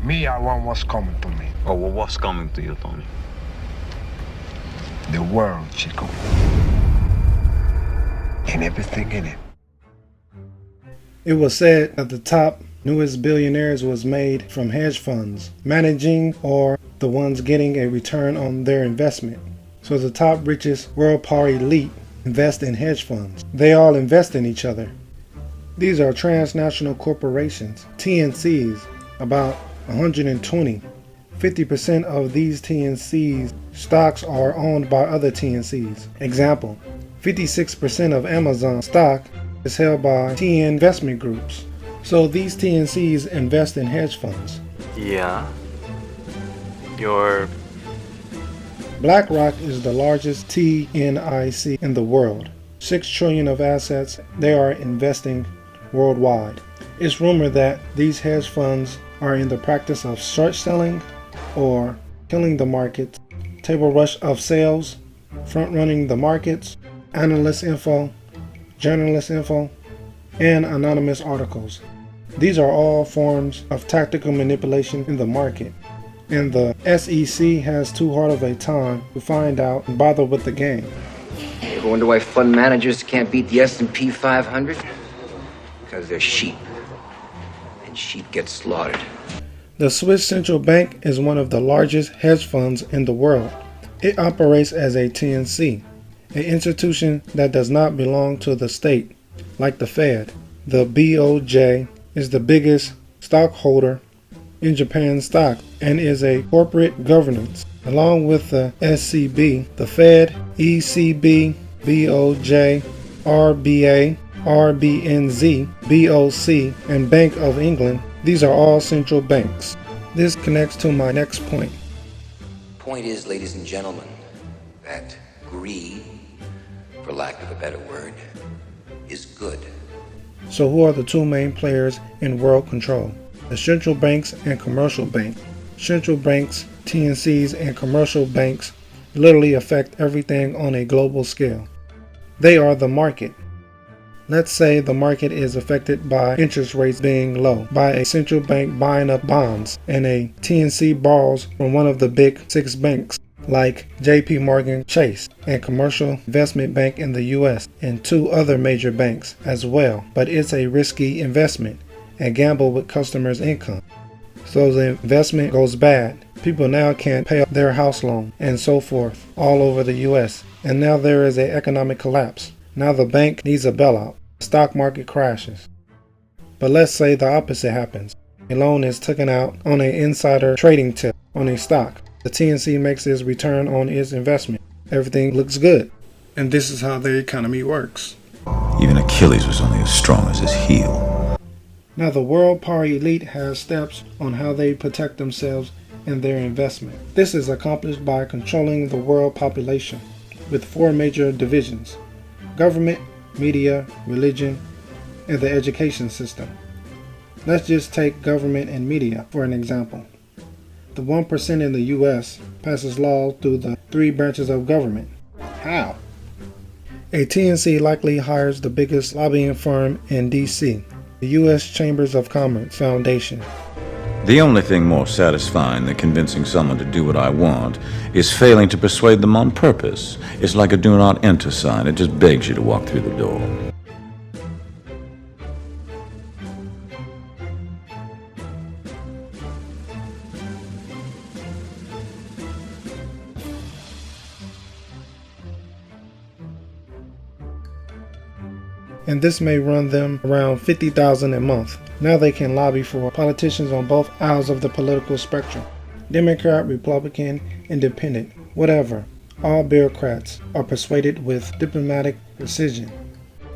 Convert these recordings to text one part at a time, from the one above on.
Me, I want what's coming to me. Oh, well, what's coming to you, Tony? The world, Chico. And everything in it. It was said that the top newest billionaires was made from hedge funds, managing or the ones getting a return on their investment. So the top richest world power elite invest in hedge funds. They all invest in each other. These are transnational corporations, TNCs, about 120. 50% of these TNCs stocks are owned by other TNCs. Example, 56% of Amazon stock is held by TN investment groups. So these TNCs invest in hedge funds. Yeah. Your... BlackRock is the largest TNIC in the world. 6 trillion of assets they are investing worldwide. It's rumored that these hedge funds are in the practice of short selling or killing the market, table rush of sales, front running the markets, analyst info, journalist info, and anonymous articles. These are all forms of tactical manipulation in the market, and the SEC has too hard of a time to find out and bother with the game. You ever wonder why fund managers can't beat the S&P 500? Because they're sheep, and sheep get slaughtered. The Swiss Central Bank is one of the largest hedge funds in the world. It operates as a TNC, an institution that does not belong to the state, like the Fed. The BOJ is the biggest stockholder in Japan stock and is a corporate governance. Along with the SCB, the Fed, ECB, BOJ, RBA, RBNZ, BOC, and Bank of England, these are all central banks. This connects to my next point. Point is, ladies and gentlemen, that greed, for lack of a better word, is good. So who are the two main players in world control? The central banks and commercial banks. Central banks, TNCs, and commercial banks literally affect everything on a global scale. They are the market. Let's say the market is affected by interest rates being low, by a central bank buying up bonds, and a TNC borrows from one of the big 6 banks like JP Morgan Chase and Commercial Investment Bank in the US, and 2 other major banks as well. But it's a risky investment and gamble with customers' income. So the investment goes bad. People now can't pay their house loan and so forth all over the US. And now there is an economic collapse. Now the bank needs a bailout. The stock market crashes. But let's say the opposite happens. A loan is taken out on an insider trading tip on a stock. The TNC makes its return on its investment. Everything looks good. And this is how the economy works. Even Achilles was only as strong as his heel. Now the world power elite has steps on how they protect themselves and their investment. This is accomplished by controlling the world population with 4 major divisions: government, media, religion, and the education system. Let's just take government and media for an example. The 1% in the US passes laws through the 3 branches of government. How? A TNC likely hires the biggest lobbying firm in DC, the US Chambers of Commerce Foundation. The only thing more satisfying than convincing someone to do what I want is failing to persuade them on purpose. It's like a do not enter sign. It just begs you to walk through the door. And this may run them around $50,000 a month. Now they can lobby for politicians on both aisles of the political spectrum. Democrat, Republican, Independent, whatever. All bureaucrats are persuaded with diplomatic precision.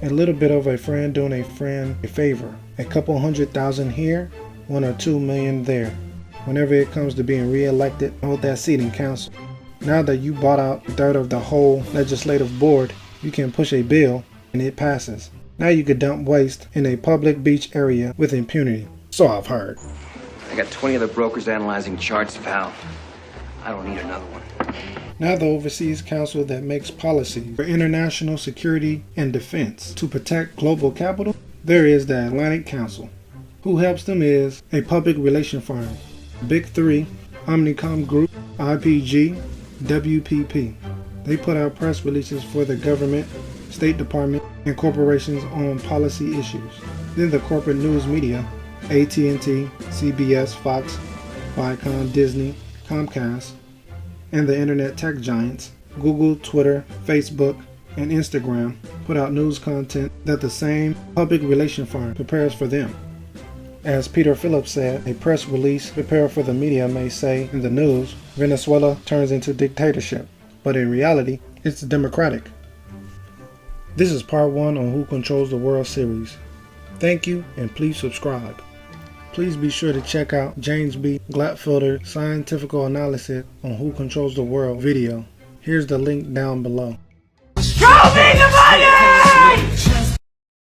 A little bit of a friend doing a friend a favor. A couple 100,000 here, 1 or 2 million there. Whenever it comes to being re-elected, hold that seat in council. Now that you bought out a third of the whole legislative board, you can push a bill and it passes. Now you could dump waste in a public beach area with impunity. So I've heard. I got 20 other brokers analyzing charts, pal. I don't need another one. Now the Overseas Council that makes policies for international security and defense to protect global capital, there is the Atlantic Council. Who helps them is a public relation firm. Big Three, Omnicom Group, IPG, WPP. They put out press releases for the government, State Department, and corporations on policy issues. Then the corporate news media, AT&T, CBS, Fox, Viacom, Disney, Comcast, and the internet tech giants, Google, Twitter, Facebook, and Instagram, put out news content that the same public relation firm prepares for them. As Peter Phillips said, a press release prepared for the media may say in the news, Venezuela turns into dictatorship, but in reality, it's democratic. This is part 1 on Who Controls the World series. Thank you, and please subscribe. Please be sure to check out James B. Glatfelter's scientific analysis on Who Controls the World video. Here's the link down below. Show me the money!